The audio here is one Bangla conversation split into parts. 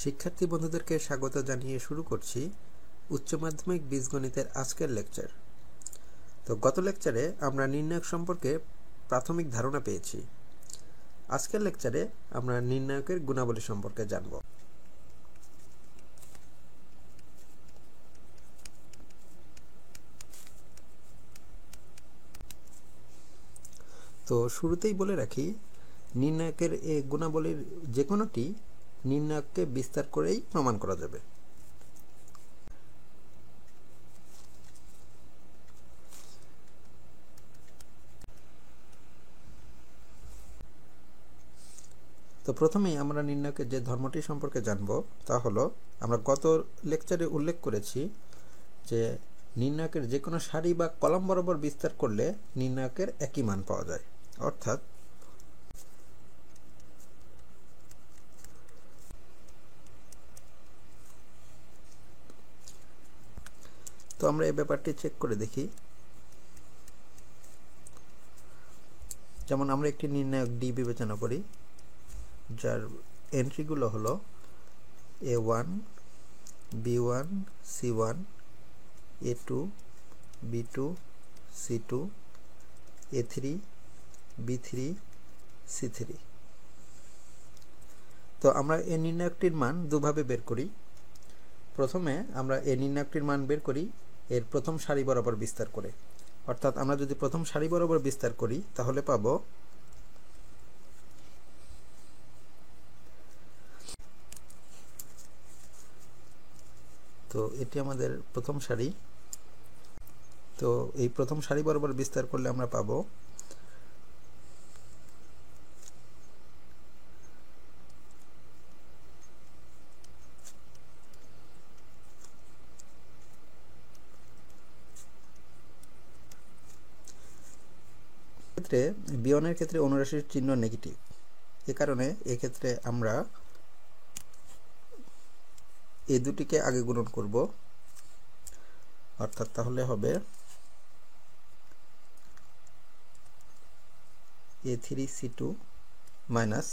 শিক্ষার্থী বন্ধুদেরকে স্বাগত জানিয়ে শুরু করছি উচ্চ মাধ্যমিক বীজগণিতের আজকের লেকচার। তো গত লেকচারে আমরা নির্ণায়ক সম্পর্কে প্রাথমিক ধারণা পেয়েছি। আজকের লেকচারে আমরা নির্ণায়কের গুণাবলী সম্পর্কে জানব। তো শুরুতেই বলে রাখি, নির্ণায়কের এই গুণাবলীর যে কোনোটি নির্ণায়ককে বিস্তার করেই প্রমাণ করা যাবে। তো প্রথমেই আমরা নির্ণায়কের যে ধর্মটি সম্পর্কে জানব তা হলো, আমরা গত লেকচারে উল্লেখ করেছি যে নির্ণায়কের যে কোনো সারি বা কলাম বরাবর বিস্তার করলে নির্ণায়কের একই মান পাওয়া যায়। অর্থাৎ তো আমরা এই ব্যাপারটি চেক করে দেখি। যেমন আমরা একটি নির্ণায়ক ডি বিবেচনা করি, যার এন্ট্রিগুলো হলো A1, B1, C1, A2, B2, C2, A3, B3, C3। তো আমরা এই নির্ণায়কটির মান দুভাবে বের করি। প্রথমে আমরা এই নির্ণায়কটির মান বের করি এর প্রথম সারি বরাবর বিস্তার করে। অর্থাৎ আমরা যদি প্রথম সারি বরাবর বিস্তার করি তাহলে পাব তো এটি আমাদের প্রথম সারি। তো এই প্রথম সারি বরাবর বিস্তার করলে আমরা পাবো ক্ষেত্রে বিয়নের ক্ষেত্রে অনুরাশির চিহ্ন নেগেটিভ। এ কারণে এক্ষেত্রে আমরা এই দুটিকে আগে গুণন করব। অর্থাৎ তাহলে হবে A3C2 মাইনাস,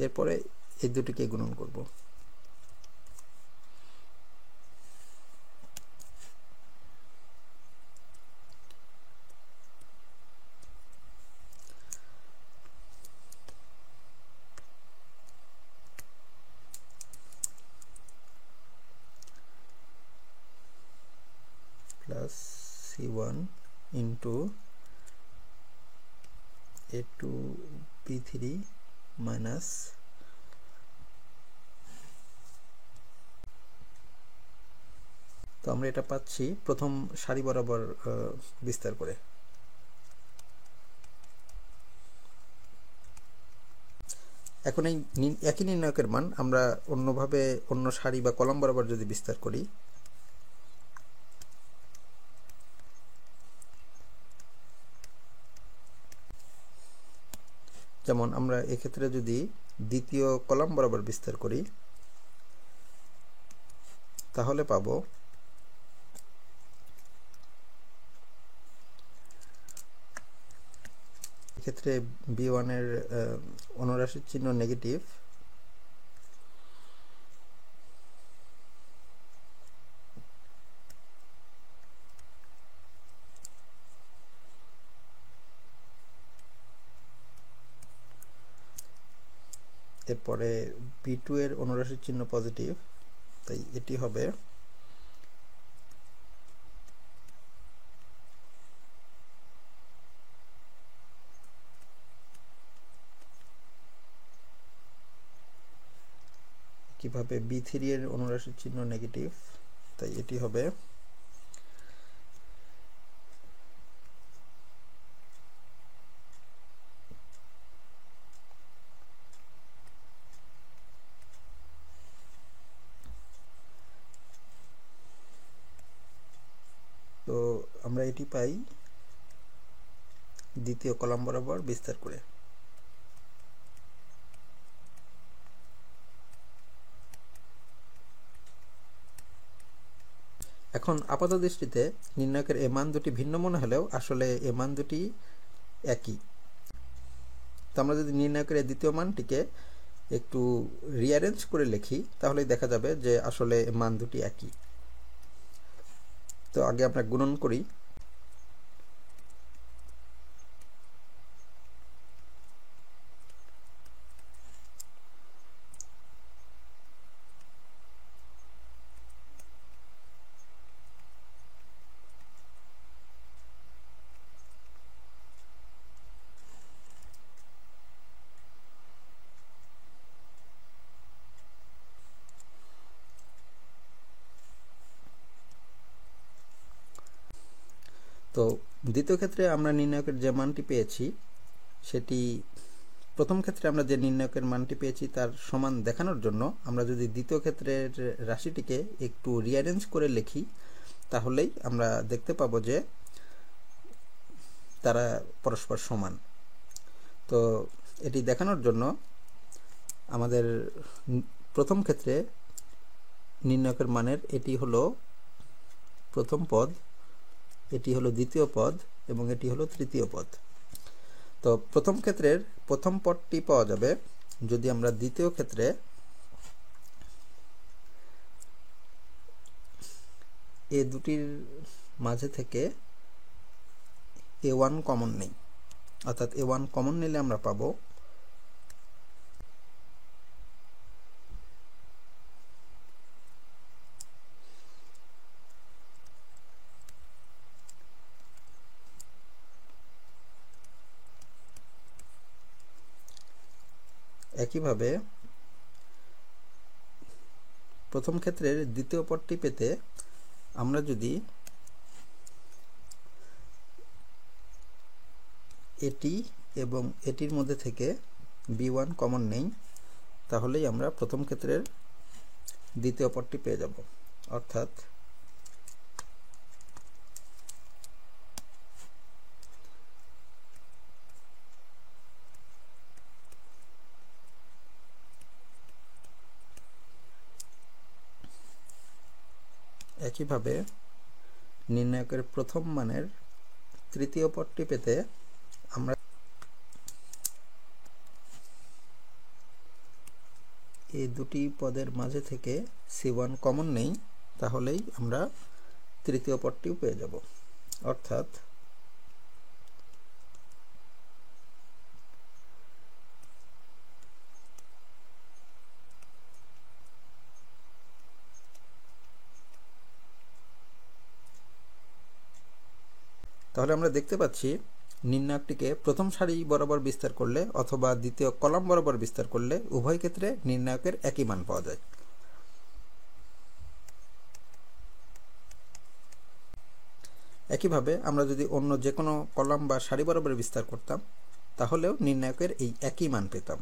এরপরে এই দুটিকে গুণন করব। Plus C1 into A2 B3 minus তো আমরা এটা পাচ্ছি প্রথম সারি বরাবর বিস্তার করে। এখন এই একই নির্ণায়কের মান আমরা অন্যভাবে অন্য সারি বা কলাম বরাবর যদি বিস্তার করি, যেমন আমরা এক্ষেত্রে যদি দ্বিতীয় কলাম বরাবর বিস্তার করি তাহলে পাব এক্ষেত্রে B1 এর অনুরাশির চিহ্ন নেগেটিভ। এরপরে B2 এর অনুরাশির চিহ্ন পজিটিভ, তাই এটি হবে কিভাবে B3 এর অনুরাশির চিহ্ন নেগেটিভ, তাই এটি হবে তো আমরা এটি পাই দ্বিতীয় কলাম বরাবর বিস্তার করে। এখন আপাতদৃষ্টিতে নির্ণায়কের এ মান দুটি ভিন্ন মনে হলেও আসলে এ মান দুটি একই। তো আমরা যদি নির্ণায়কের এই দ্বিতীয় মানটিকে একটু রিঅ্যারেঞ্জ করে লিখি তাহলেই দেখা যাবে যে আসলে মান দুটি একই। তো আগে আমরা গুণন করি। তো দ্বিতীয় ক্ষেত্রে আমরা নির্ণায়কের যে মানটি পেয়েছি সেটি প্রথম ক্ষেত্রে আমরা যে নির্ণায়কের মানটি পেয়েছি তার সমান দেখানোর জন্য আমরা যদি দ্বিতীয় ক্ষেত্রের রাশিটিকে একটু রিঅ্যারেঞ্জ করে লিখি তাহলেই আমরা দেখতে পাবো যে তারা পরস্পর সমান। তো এটি দেখানোর জন্য আমাদের প্রথম ক্ষেত্রে নির্ণায়কের মানের এটি হলো প্রথম পদ, এটি হলো দ্বিতীয় পদ এবং এটি হলো তৃতীয় পদ। তো প্রথম ক্ষেত্রের প্রথম পদটি পাওয়া যাবে যদি আমরা দ্বিতীয় ক্ষেত্রে এ দুটির মাঝে থেকে a1 কমন নেই, অর্থাৎ a1 কমন নিলে আমরা পাবো একইভাবে প্রথম ক্ষেত্রের দ্বিতীয় পদটি পেতে আমরা যদি এটি এবং এটির মধ্যে থেকে b1 কমন নেই তাহলেই আমরা প্রথম ক্ষেত্রের দ্বিতীয় পদটি পেয়ে যাব। অর্থাৎ একইভাবে নির্ণায়কের প্রথম মানের তৃতীয় পদটি পেতে আমরা এই দুটি পদের মাঝে থেকে c1 কমন নেই তাহলেই আমরা তৃতীয় পদটিও পেয়ে যাব। অর্থাৎ তাহলে আমরা দেখতে পাচ্ছি নির্ণায়কটিকে প্রথম সারি বরাবর বিস্তার করলে অথবা দ্বিতীয় কলাম বরাবর বিস্তার করলে উভয় ক্ষেত্রে নির্ণায়কের একই মান পাওয়া যায়। একইভাবে আমরা যদি অন্য যে কোনো কলাম বা সারি বরাবর বিস্তার করতাম তাহলেও নির্ণায়কের এই একই মান পেতাম।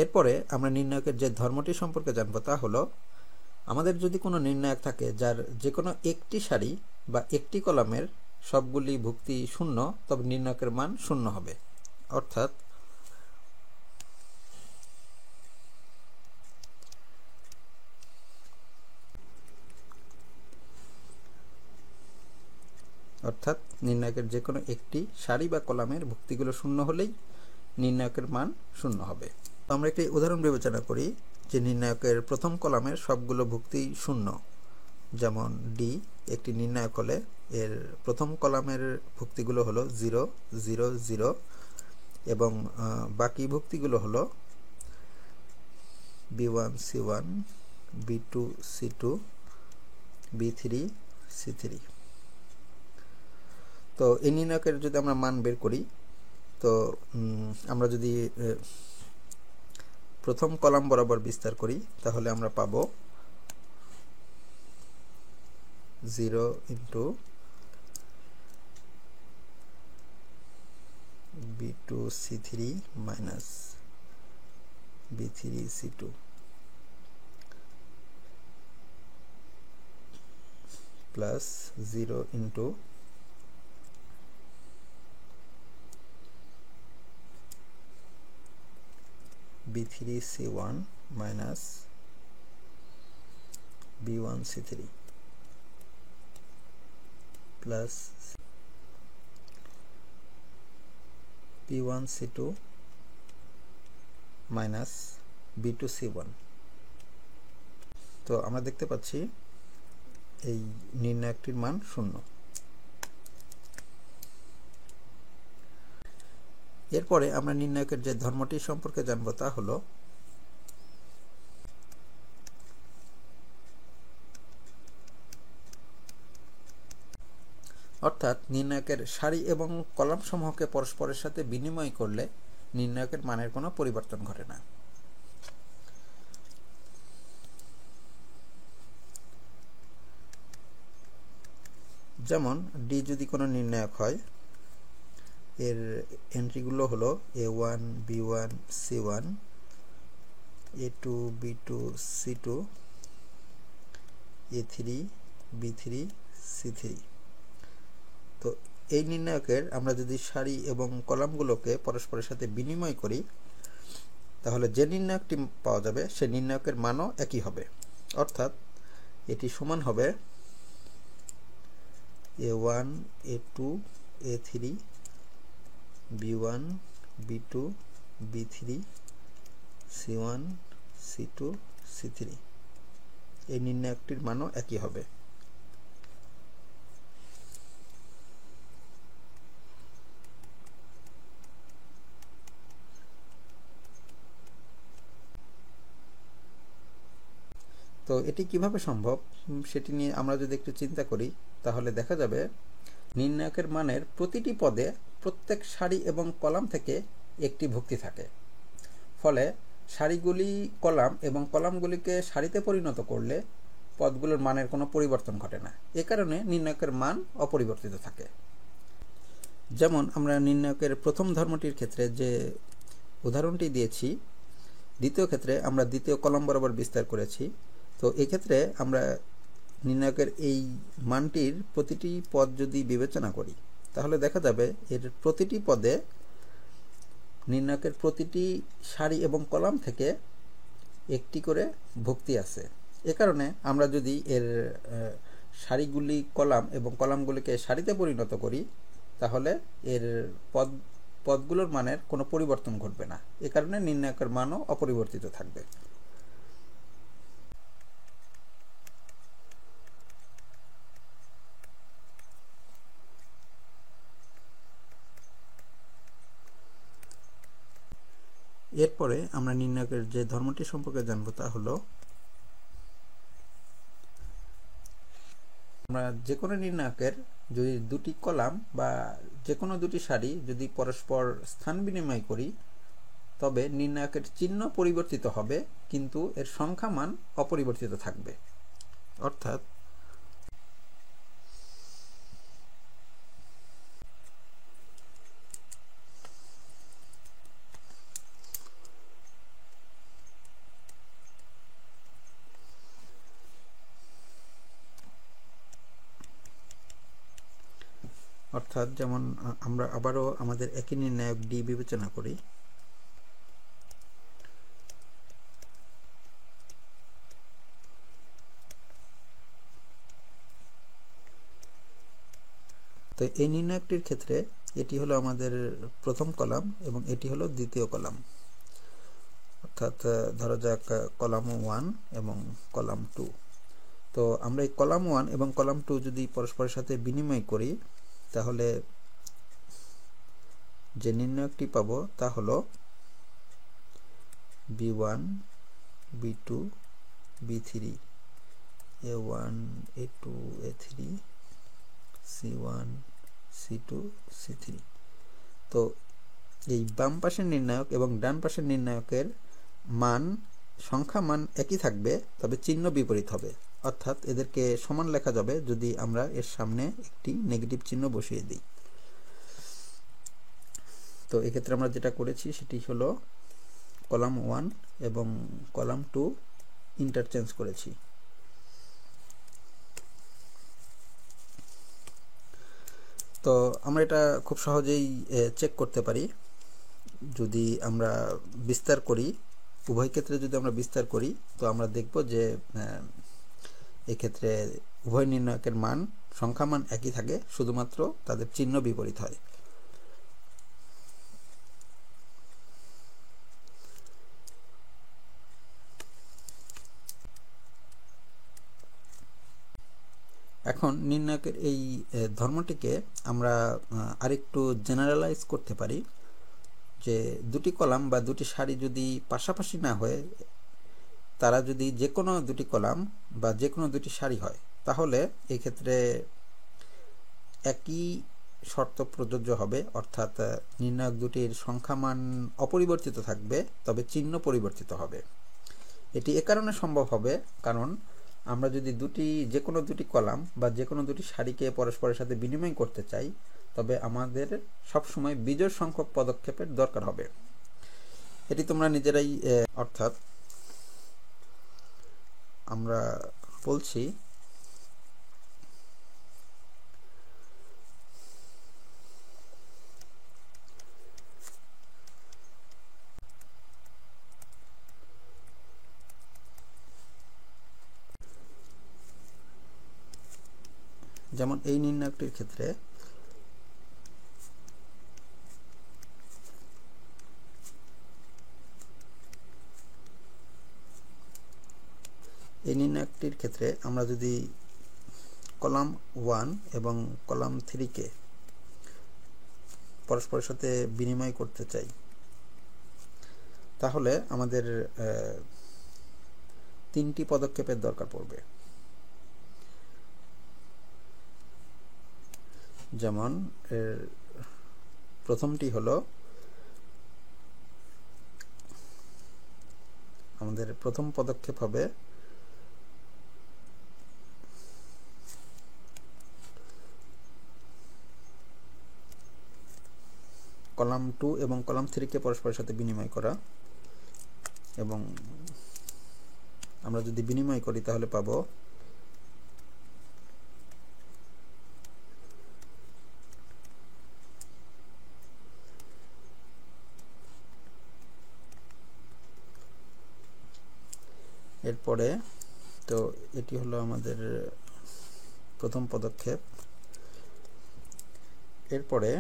এরপরে আমরা নির্ণায়কের যে ধর্মটি সম্পর্কে জানবো তা হলো আমাদের যদি কোনো নির্ণায়ক থাকে যার যে কোনো একটি সারি বা একটি কলামের সবগুলি ভুক্তি শূন্য তবে নির্ণায়কের মান শূন্য হবে। অর্থাৎ নির্ণায়কের যে কোনো একটি সারি বা কলামের ভুক্তিগুলো শূন্য হলেই নির্ণায়কের মান শূন্য হবে। আমরা একটি উদাহরণ বিবেচনা করি যে নির্ণায়কের প্রথম কলামের সবগুলো ভুক্তি শূন্য, যেমন ডি একটি নির্ণায়ক হলে এর প্রথম কলামের ভুক্তিগুলো হলো 0 0 0 এবং বাকি ভুক্তিগুলো হলো b1 c1 b2 c2 b3 c3। তো এই নির্ণায়কের যদি আমরা মান বের করি তো আমরা যদি প্রথম কলাম বরাবর বিস্তার করি তাহলে আমরা পাবো 0 into b2 c3 minus b3 c2 plus 0 into b3 c1 minus b1 c3 plus b1 c2 minus b2 c1। তো আমরা দেখতে পাচ্ছি এই নির্ণায়কটির মান 0। এরপরে আমরা নির্ণায়কের যে ধর্মটি সম্পর্কে জানব তা হলো অর্থাৎ নির্ণায়কের সারি এবং কলাম সমূহকে পরস্পরের সাথে বিনিময় করলে নির্ণায়কের মানের কোনো পরিবর্তন ঘটে না। যেমন ডি যদি কোনো নির্ণায়ক হয়, এর এন্ট্রিগুলো হলো a1 b1 c1 a2 b2 c2 a3 b3 c3। তো এই নির্ণায়কের আমরা যদি সারি এবং কলামগুলোকে পরস্পরের সাথে বিনিময় করি তাহলে যে নির্ণায়কটি পাওয়া যাবে সে নির্ণায়কের মানও একই হবে। অর্থাৎ এটি সমান হবে a1 a2 a3 b1 b2 b3 c1 c2 c3। এই নির্ণায়কটির মানও একই হবে। তো এটি কিভাবে সম্ভব সেটি নিয়ে আমরা যদি একটু চিন্তা করি তাহলে দেখা যাবে নির্ণায়কের মানের প্রতিটি পদে প্রত্যেক সারি এবং কলাম থেকে একটি ভুক্তি থাকে। ফলে সারিগুলি কলাম এবং কলামগুলিকে সারিতে পরিণত করলে পদগুলোর মানের কোনো পরিবর্তন ঘটে না। এ কারণে নির্ণায়কের মান অপরিবর্তিত থাকে। যেমন আমরা নির্ণায়কের প্রথম ধর্মটির ক্ষেত্রে যে উদাহরণটি দিয়েছি, দ্বিতীয় ক্ষেত্রে আমরা দ্বিতীয় কলাম বরাবর বিস্তার করেছি। তো এক্ষেত্রে আমরা নির্ণায়কের এই মানটির প্রতিটি পদ যদি বিবেচনা করি তাহলে দেখা যাবে এর প্রতিটি পদে নির্ণায়কের প্রতিটি সারি এবং কলাম থেকে একটি করে ভুক্তি আছে। এ কারণে আমরা যদি এর সারিগুলি কলাম এবং কলামগুলিকে সারিতে পরিণত করি তাহলে এর পদগুলোর মানের কোনো পরিবর্তন ঘটবে না। এ কারণে নির্ণায়কের মানও অপরিবর্তিত থাকবে। এরপরে আমরা নির্ণায়কের যে ধর্মটি সম্পর্কে জানব তা হলো আমরা যে কোনো নির্ণায়কের যদি দুটি কলাম বা যে কোনো দুটি সারি যদি পরস্পর স্থান বিনিময় করি তবে নির্ণায়কের চিহ্ন পরিবর্তিত হবে কিন্তু এর সংখ্যা মান অপরিবর্তিত থাকবে। অর্থাৎ যেমন আমরা আবারও আমাদের একই নির্ণায়ক ডি বিবেচনা করি। তো এই নির্ণায়কটির ক্ষেত্রে এটি হলো আমাদের প্রথম কলাম এবং এটি হলো দ্বিতীয় কলাম। অর্থাৎ ধরা যাক কলাম 1 এবং কলাম 2। তো আমরা এই কলাম 1 এবং কলাম 2 যদি পরস্পরের সাথে বিনিময় করি তাহলে যে নির্ণায়কটি পাবো তা হলো b1 b2 b3 a1 a2 a3 c1 c2 c3। তো এই বাম পাশের নির্ণায়ক এবং ডান পাশের নির্ণায়কের মান সংখ্যা মান একই থাকবে, তবে চিহ্ন বিপরীত হবে। অর্থাৎ এদেরকে সমান লেখা যাবে যদি আমরা এর সামনে একটি নেগেটিভ চিহ্ন বসিয়ে দিই। তো এক্ষেত্রে আমরা যেটা করেছি সেটি হলো কলাম 1 এবং কলাম 2 ইন্টারচেঞ্জ করেছি। তো আমরা এটা খুব সহজেই চেক করতে পারি। যদি আমরা বিস্তার করি, উভয় ক্ষেত্রে যদি আমরা বিস্তার করি তো আমরা দেখব যে এক্ষেত্রে উভয় নির্ণায়কের মান সংখ্যা মান একই থাকে, শুধুমাত্র তাদের চিহ্ন বিপরীত হয়। এখন নির্ণায়কের এই ধর্মটিকে আমরা আরেকটু জেনারেলাইজ করতে পারি, যে দুটি কলাম বা দুটি সারি যদি পাশাপাশি না হয়ে তারা যদি যে কোনো দুটি কলাম বা যে কোনো দুটি সারি হয়, তাহলে এই ক্ষেত্রে একই শর্ত প্রযোজ্য হবে, অর্থাৎ নির্ণায়ক দুটির সংখ্যামান অপরিবর্তিত থাকবে, তবে চিহ্ন পরিবর্তিত হবে। এটি এ কারণে সম্ভব হবে, কারণ আমরা যদি যে কোনো দুটি কলাম বা যে কোনো দুটি সারিকে পরস্পরের সাথে বিনিময় করতে চাই, তবে আমাদের সবসময় বিজোড় সংখ্যক পদক্ষেপের দরকার হবে। এটি তোমরা নিজেরাই, অর্থাৎ আমরা বলছি যেমন এই নির্ণায়কটির ক্ষেত্রে আমরা যদি কলাম 1 এবং কলাম 3 কে পরস্পরের সাথে বিনিময় করতে চাই, তাহলে আমাদের 3টি পদক্ষেপের দরকার পড়বে। যেমন প্রথমটি হলো, আমাদের প্রথম পদক্ষেপ হবে কলাম 2 এবং কলাম 3 কে পরস্পরের সাথে বিনিময় করা, এবং আমরা যদি বিনিময় করি তাহলে পাবো এরপরে, তো এটি হলো আমাদের প্রথম পদক্ষেপ। এরপরে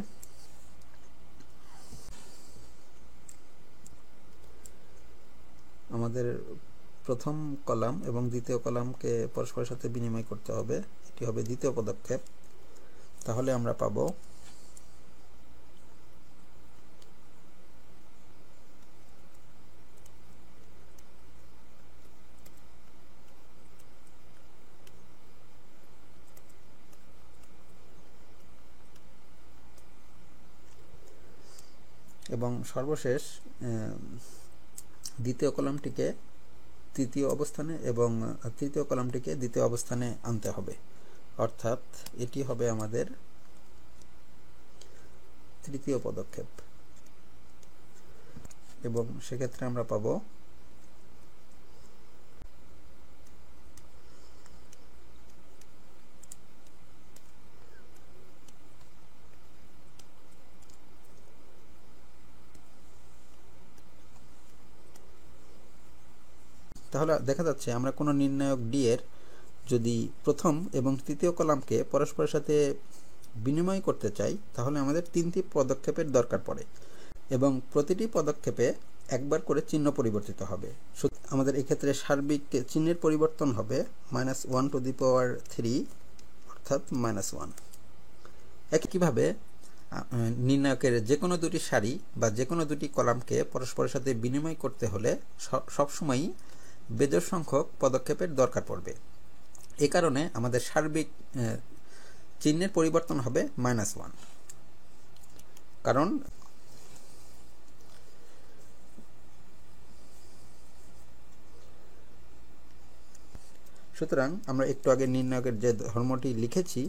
আমাদের প্রথম কলাম এবং দ্বিতীয় কলামকে পরস্পরের সাথে বিনিময় করতে হবে, এটি হবে দ্বিতীয় পদক্ষেপ। তাহলে আমরা পাবো এবং সর্বশেষ দ্বিতীয় কলামটিকে তৃতীয় অবস্থানে এবং তৃতীয় কলামটিকে দ্বিতীয় অবস্থানে আনতে হবে, অর্থাৎ এটি হবে আমাদের তৃতীয় পদক্ষেপ। এবং সেক্ষেত্রে আমরা পাবো তাহলে দেখা যাচ্ছে আমরা কোনো নির্ণায়ক ডি এর যদি প্রথম এবং তৃতীয় কলামকে পরস্পরের সাথে বিনিময় করতে চাই, তাহলে আমাদের 3টি পদক্ষেপের দরকার পড়ে এবং প্রতিটি পদক্ষেপে একবার করে চিহ্ন পরিবর্তিত হবে। আমাদের এক্ষেত্রে সার্বিক চিহ্নের পরিবর্তন হবে -1⁻³ অর্থাৎ -1। একইভাবে নির্ণায়কের যে কোনো দুটি সারি বা যে কোনো দুটি কলামকে পরস্পরের সাথে বিনিময় করতে হলে সবসময়ই বেজোড় সংখ্যক পদক্ষেপের দরকার পড়বে। এ কারণে আমাদের সার্বিক চিহ্নের পরিবর্তন হবে -1, কারণ সুতরাং আমরা একটু আগে নির্ণায়কের যে ধর্মটি লিখেছি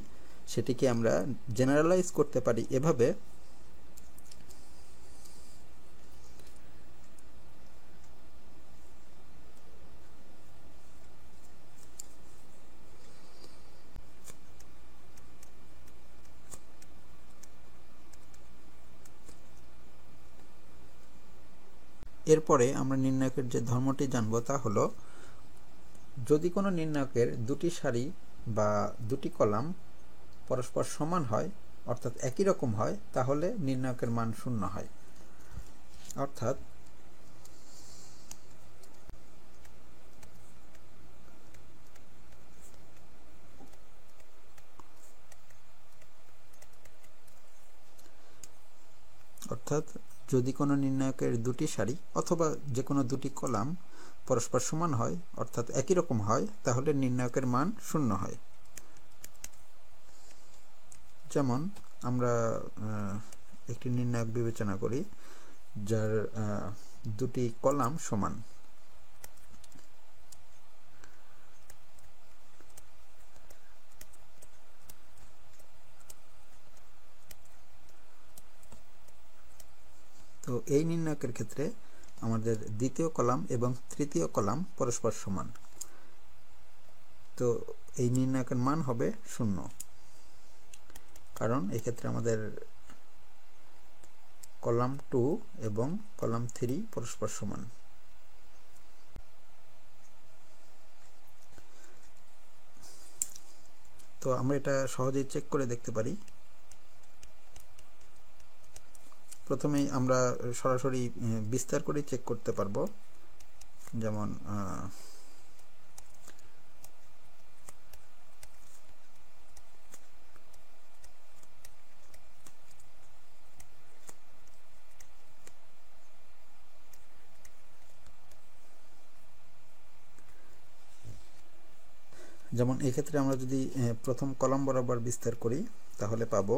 সেটিকে আমরা জেনারেলাইজ করতে পারি এভাবে, এরপরে আমরা নির্ণায়কের যে ধর্মটি জানব তা হলো, যদি কোনো নির্ণায়কের দুটি সারি বা দুটি কলাম পরস্পর সমান হয়, অর্থাৎ একই রকম হয়, তাহলে নির্ণায়কের মান 0 হয়। অর্থাৎ অর্থাৎ যদি কোনো নির্ণায়কের দুটি সারি অথবা যে কোনো দুটি কলাম পরস্পর সমান হয় অর্থাৎ একই রকম হয় তাহলে নির্ণায়কের মান 0 হয়। যেমন আমরা একটি নির্ণায়ক বিবেচনা করি যার দুটি কলাম সমান। তো এই নির্ণায়কের ক্ষেত্রে আমাদের দ্বিতীয় কলাম এবং তৃতীয় কলাম পরস্পর সমান, তো এই নির্ণায়কের মান হবে 0, কারণ এক্ষেত্রে আমাদের কলাম 2 এবং কলাম 3 পরস্পর সমান। তো আমরা এটা সহজেই চেক করে দেখতে পারি। প্রথমেই আমরা সরাসরি বিস্তার করে চেক করতে পারবো। যেমন এই ক্ষেত্রে আমরা যদি প্রথম কলাম বরাবর বিস্তার করি তাহলে পাবো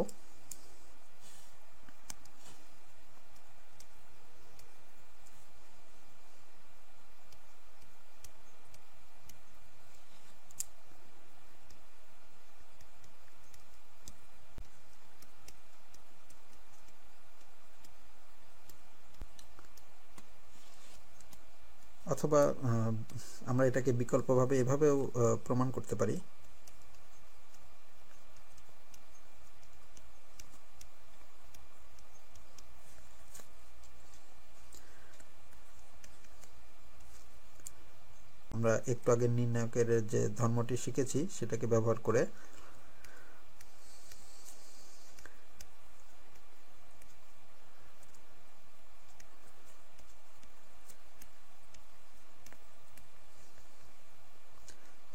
অথবা আমরা এটাকে বিকল্পভাবে এভাবেও প্রমাণ করতে পারি। আমরা একটু আগে নির্ণায়কের যে ধর্মটি শিখেছি সেটাকে ব্যবহার করে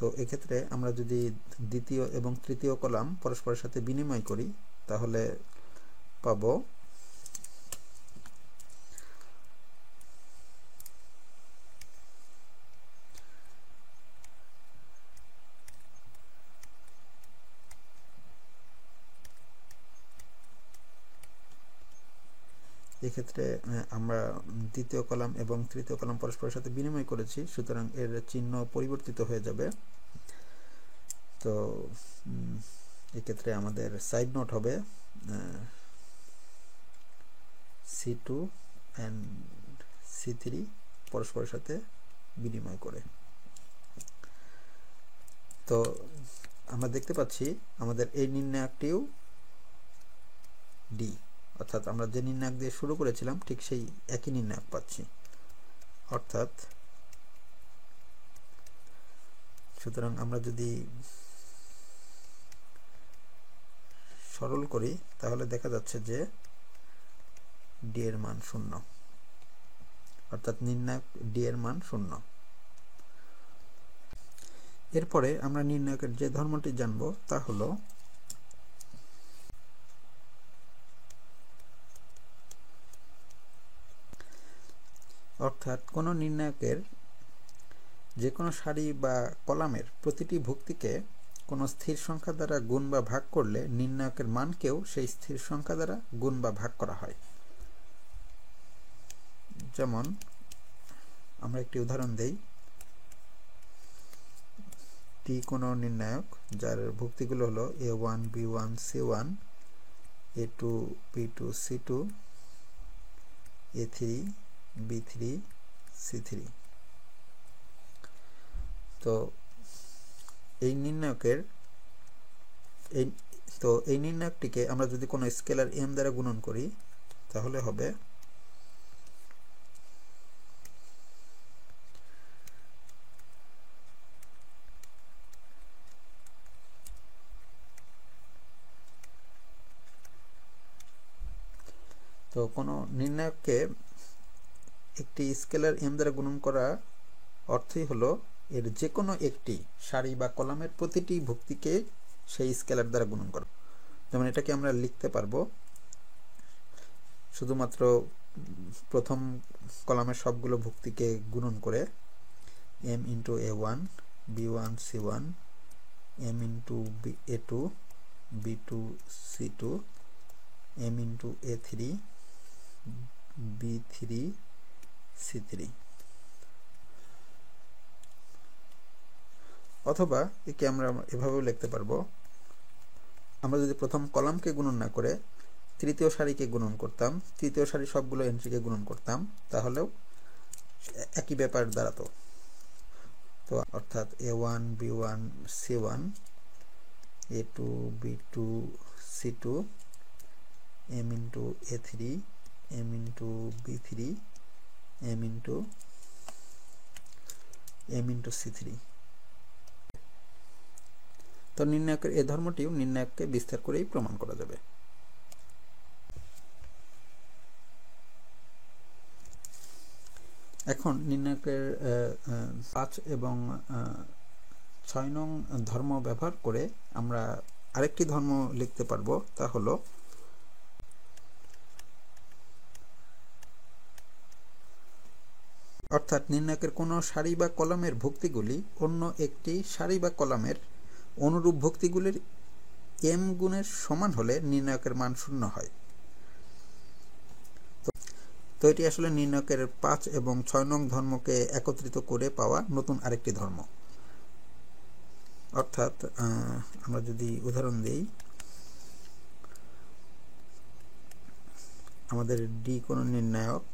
তো এক্ষেত্রে আমরা যদি দ্বিতীয় এবং তৃতীয় কলাম পরস্পরের সাথে বিনিময় করি তাহলে পাবো এক্ষেত্রে আমরা দ্বিতীয় কলাম এবং তৃতীয় কলাম পরস্পরের সাথে বিনিময় করেছি, সুতরাং এর চিহ্ন পরিবর্তিত হয়ে যাবে। তো এক্ষেত্রে আমাদের সাইড নোট হবে C2 and C3 পরস্পরের সাথে বিনিময় করে। তো আমরা দেখতে পাচ্ছি আমাদের এই নির্ণায়কটিও D, অর্থাৎ আমরা যে নির্ণায়ক দিয়ে শুরু করেছিলাম ঠিক সেই একই নির্ণায়ক পাচ্ছি। অর্থাৎ সুতরাং আমরা যদি সরল করি তাহলে দেখা যাচ্ছে যে D এর মান 0, অর্থাৎ নির্ণায়ক D এর মান 0। এরপরে আমরা নির্ণায়কের যে ধর্মটি জানব তা হলো অর্থাৎ কোনো নির্ণায়কের যে কোনো সারি বা কলামের প্রতিটি ভুক্তিকে কোনো স্থির সংখ্যা দ্বারা গুণ বা ভাগ করলে নির্ণায়কের মানকেও সেই স্থির সংখ্যা দ্বারা গুণ বা ভাগ করা হয়। যেমন আমরা একটি উদাহরণ দেই। T কোনো নির্ণায়ক যার ভুক্তিগুলো হলো A1 B1 C1 A2 B2 C2 A3 B3 C3। তো এই নির্ণায়কটিকে আমরা যদি কোনো স্কেলার m দ্বারা গুণন করি তাহলে হবে তো কোনো নির্ণায়ককে একটি স্কেলার m দ্বারা গুণন করা অর্থই হলো এর যে কোনো একটি সারি বা কলামের প্রতিটি ভুক্তিকে সেই স্কেলার দ্বারা গুণন করা। যেমন এটাকে আমরা লিখতে পারবো শুধুমাত্র প্রথম কলামের সবগুলো ভুক্তিকে গুণন করে m into a1 b1 c1 m into a2 b2 c2 m into a3 b3 c3। অথবা একে আমরা এভাবেও লিখতে পারবো, আমরা যদি প্রথম কলামকে গুণন না করে তৃতীয় সারিকে গুণন করতাম, তৃতীয় সারি সবগুলো এন্ট্রিকে গুণন করতাম, তাহলেও একই ব্যাপার দাঁড়াতো। তো অর্থাৎ a1 b1 c1 a2 b2 c2 m into a3 m into b3 m into c3। তো নির্ণায়কের এই ধর্মটিও নির্ণায়ককে বিস্তার করেই প্রমাণ করা যাবে। এখন নির্ণায়কের 5 এবং 6 নং ধর্ম ব্যবহার করে আমরা আরেকটি ধর্ম লিখতে পারবো, তা হলো অর্থাৎ নির্ণায়কের কোনো সারি বা কলামের ভুক্তিগুলি অন্য একটি সারি বা কলামের অনুরূপ ভুক্তিগুলির m গুণের সমান হলে নির্ণায়কের মান 0 হয়। তো এটি আসলে নির্ণায়কের 5 এবং 6 নং ধর্মকে একত্রিত করে পাওয়া নতুন আরেকটি ধর্ম। অর্থাৎ আমরা যদি উদাহরণ দিই, আমাদের ডি কোন নির্ণায়ক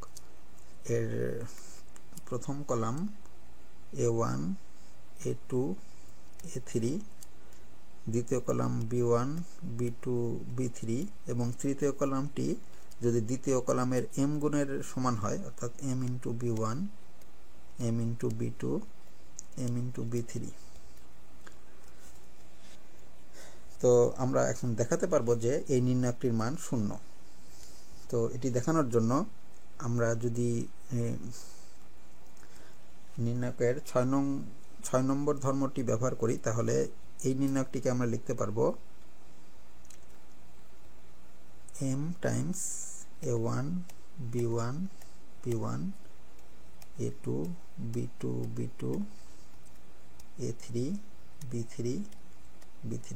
এর প্রথম কলাম a1 a2 a3, দ্বিতীয় কলাম b1 b2 b3 এবং তৃতীয় কলামটি যদি দ্বিতীয় কলামের m গুণের সমান হয়, অর্থাৎ m into b1 m into b2 m into b3। তো আমরা এখন দেখাতে পারবো যে এই নির্ণায়কটির মান 0। তো এটি দেখানোর জন্য আমরা যদি নির্ণায়কের 6 নম্বর ধর্মটি ব্যবহার করি, তাহলে এই নির্ণায়কটিকে আমরা লিখতে পারবো m Times a1 b1 b1 a2 b2 b2 a3 b3 b3।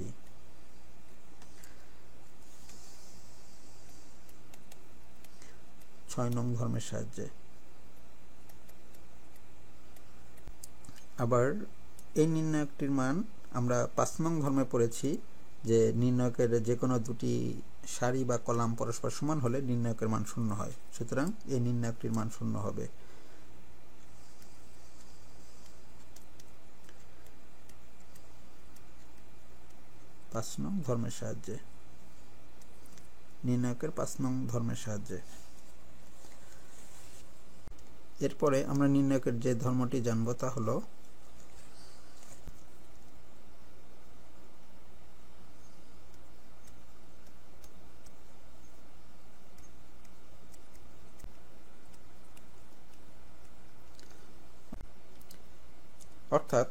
6 নং ধর্মের সাহায্যে। আবার এই নির্ণায়কটির মান আমরা 5 নং ধর্মে পড়েছি যে নির্ণায়কের যে কোনো দুটি সারি বা কলাম পরস্পর সমান হলে নির্ণায়কের মান 0 হয়। সুতরাং এই নির্ণায়কটির মান 0 হবে। নির্ণায়কের 5 নং ধর্মের সাহায্যে। এরপরে আমরা নির্ণায়কের যে ধর্মটি জানব তা হলো অর্থাৎ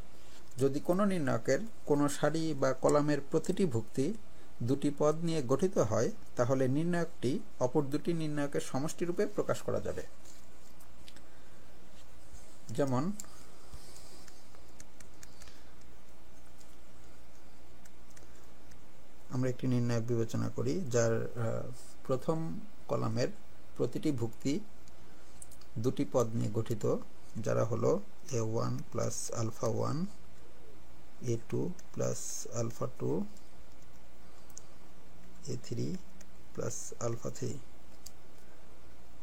যদি কোনো নির্ণায়কের কোনো সারি বা কলামের প্রতিটি ভুক্তি দুটি পদ নিয়ে গঠিত হয়, তাহলে নির্ণায়কটি অপর দুটি নির্ণায়কের সমষ্টিরূপে প্রকাশ করা যাবে। যেমন আমরা একটি নির্ণায়ক বিবেচনা করি যার প্রথম কলামের প্রতিটি ভুক্তি দুটি পদ নিয়ে গঠিত, যারা হলো a1 plus alpha 1 a2 plus alpha 2 a3 plus alpha 3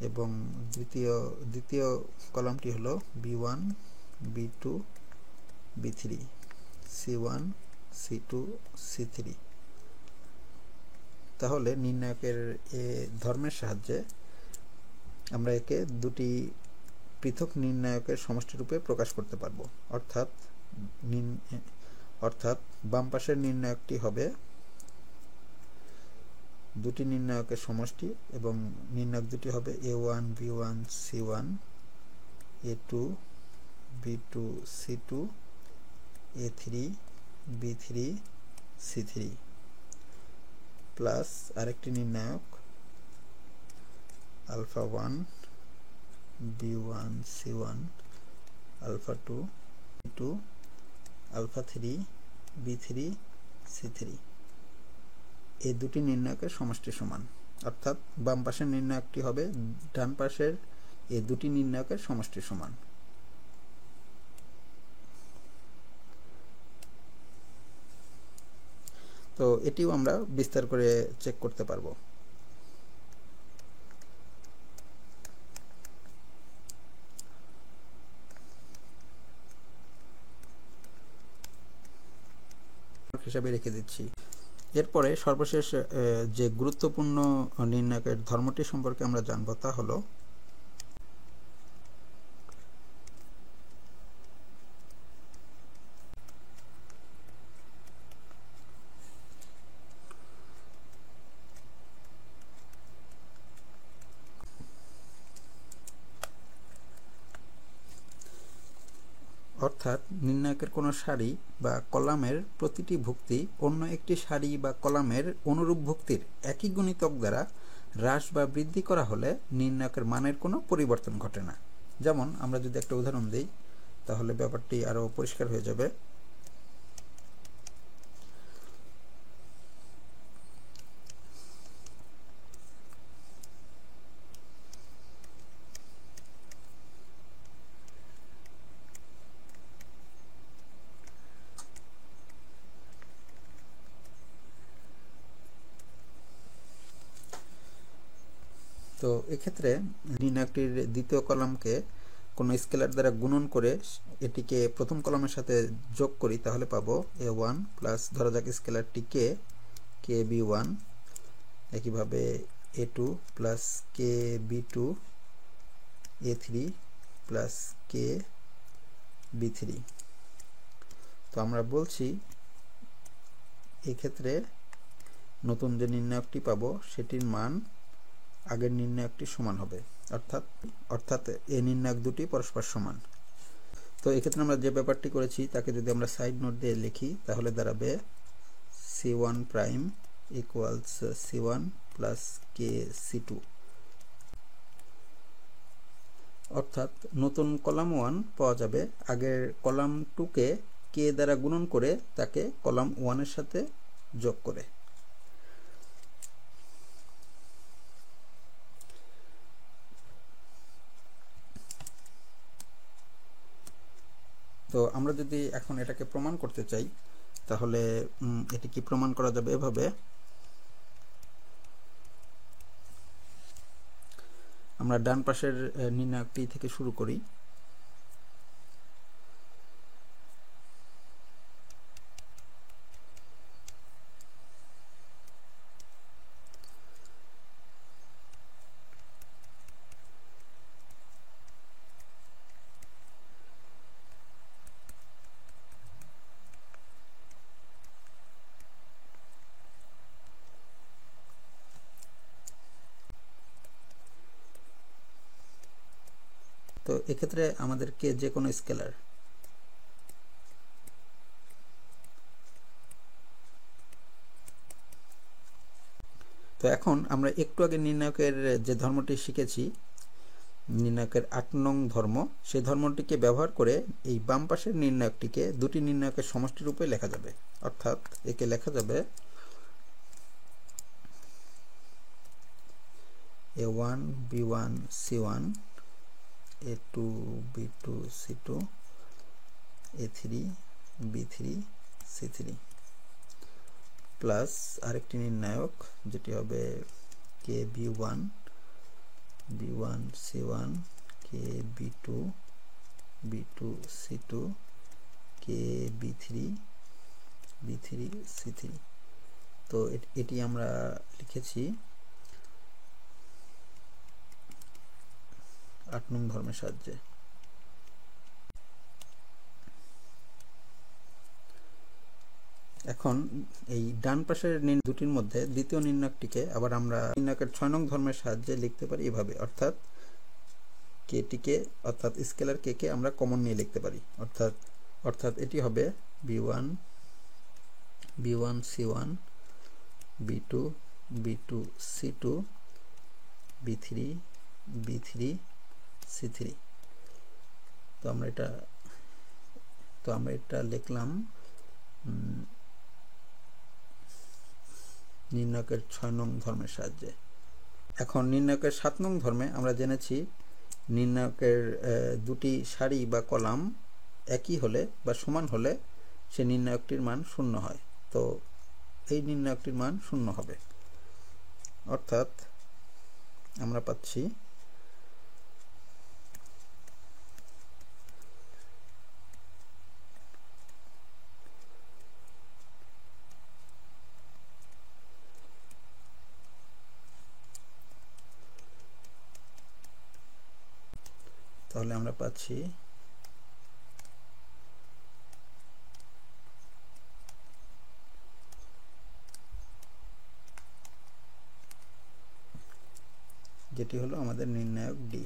এবং দ্বিতীয় কলামটি হলো b1 b2 b3 c1 c2 c3। তাহলে নির্ণায়কের ধর্মের সাহায্যে আমরা একে দুটি পৃথক নির্ণায়কের সমষ্টিরূপে প্রকাশ করতে পারবো। অর্থাৎ বাম পাশের নির্ণায়কটি হবে দুটি নির্ণায়কের সমষ্টি এবং নির্ণায়ক দুটি হবে a1 b1 c1 a2 b2 c2 a3 b3 c3 plus আরেকটি নির্ণায়ক alpha 1 b1 c1 alpha 2 b2 alpha 3 b3 c3 এই দুটি নির্ণায়কের সমষ্টি সমান, অর্থাৎ বাম পাশের নির্ণায়কটি হবে ডান পাশের এই দুটি নির্ণায়কের সমষ্টি সমান। তো এটিও আমরা বিস্তার করে চেক করতে পারবো। হিসাবে রেখে দিচ্ছি। এরপরে সর্বশেষ যে গুরুত্বপূর্ণ নির্ণায়কের ধর্মটি সম্পর্কে আমরা জানবো তা হলো অর্থাৎ নির্ণায়কের কোনো সারি বা কলামের প্রতিটি ভুক্তি অন্য একটি সারি বা কলামের অনুরূপ ভুক্তির একই গুণিতক দ্বারা হ্রাস বা বৃদ্ধি করা হলে নির্ণায়কের মানের কোনো পরিবর্তন ঘটে না। যেমন আমরা যদি একটা উদাহরণ দিই তাহলে ব্যাপারটি আরও পরিষ্কার হয়ে যাবে। তো এক্ষেত্রে নির্ণায়কটির দ্বিতীয় কলামকে কোনো স্কেলার দ্বারা গুণন করে এটিকে প্রথম কলামের সাথে যোগ করি, তাহলে পাবো a1 প্লাস ধরা যাক স্কেলারটিকে kb1, একইভাবে a2 plus kb2, a3 plus kb3। তো আমরা বলছি এক্ষেত্রে নতুন যে নির্ণায়কটি পাবো সেটির মান আগের নির্ণায়কটি সমান হবে, অর্থাৎ এই নির্ণায়ক দুটি পরস্পর সমান। তো এক্ষেত্রে আমরা যে ব্যাপারটি করেছি তাকে যদি আমরা সাইড নোট দিয়ে লিখি তাহলে দাঁড়াবে c1 prime equals c1 plus kc2, অর্থাৎ নতুন কলাম 1 পাওয়া যাবে আগের কলাম 2কে k দ্বারা গুণন করে তাকে কলাম 1 এর সাথে যোগ করে। তো আমরা যদি এখন এটাকে প্রমাণ করতে চাই তাহলে এটি কি প্রমাণ করা যাবে এভাবে। আমরা ডান পাশের নির্ণায়কটি থেকে শুরু করি। তো এক্ষেত্রে আমাদেরকে যে কোনো স্কেলার তো এখন আমরা একটু আগে নির্ণায়কের যে ধর্মটি শিখেছি নির্ণায়কের 8 নং ধর্ম, সেই ধর্মটিকে ব্যবহার করে এই বাম পাশের নির্ণায়কটিকে দুটি নির্ণায়কের সমষ্টি রূপে লেখা যাবে। অর্থাৎ একে লেখা যাবে a1 b1 c1 a2 b2 c2 a3 b3 c3 plus আরেকটি নির্ণায়ক যেটি হবে kb1 b1 c1 kb2 b2 c2 kb3 b3 c3। তো এটি আমরা লিখেছি 8 নং ধর্মের সাহায্যে। এখন এই ডান পাশের দুটির মধ্যে দ্বিতীয় নির্ণায়কটিকে আবার আমরা নির্ণায়কের 6 নং ধর্মের সাহায্যে লিখতে পারি এভাবে, অর্থাৎ স্কেলার কে কে আমরা কমন নিয়ে লিখতে পারি, অর্থাৎ এটি হবে b1 c1 b2 c2 b3 B3C3। তো আমরা এটা লিখলাম নির্ণায়কের 6 নং ধর্মের সাহায্যে। এখন নির্ণায়কের 7 নং ধর্মে আমরা জেনেছি নির্ণায়কের দুটি সারি বা কলাম একই হলে বা সমান হলে সে নির্ণায়কটির মান 0 হয়। তো এই নির্ণায়কটির মান 0 হবে, অর্থাৎ আমরা পাচ্ছি তাহলে আমরা পাচ্ছি যেটি হলো আমাদের নির্ণায়ক ডি।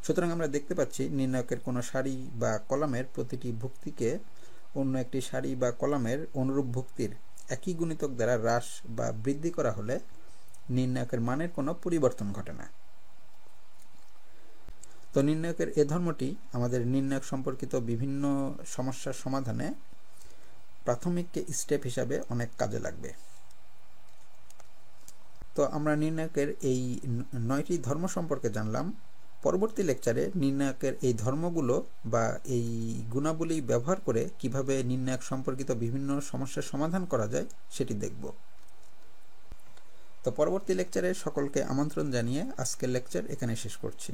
সুতরাং আমরা দেখতে পাচ্ছি নির্ণায়কের কোনো সারি বা কলামের প্রতিটি ভুক্তিকে অন্য একটি সারি বা কলামের অনুরূপ ভুক্তির একই গুণিতক দ্বারা হ্রাস বা বৃদ্ধি করা হলে নির্ণায়কের মানের কোনো পরিবর্তন ঘটে না। তো নির্ণায়কের এ ধর্মটি আমাদের নির্ণায়ক সম্পর্কিত বিভিন্ন সমস্যার সমাধানে প্রাথমিক স্টেপ হিসাবে অনেক কাজে লাগবে। তো আমরা নির্ণায়কের এই 9টি ধর্ম সম্পর্কে জানলাম। পরবর্তী লেকচারে নির্ণায়কের এই ধর্মগুলো বা এই গুণাবলী ব্যবহার করে কিভাবে নির্ণায়ক সম্পর্কিত বিভিন্ন সমস্যার সমাধান করা যায় সেটি দেখব। তো পরবর্তী লেকচারে সকলকে আমন্ত্রণ জানিয়ে আজকের লেকচার এখানে শেষ করছি।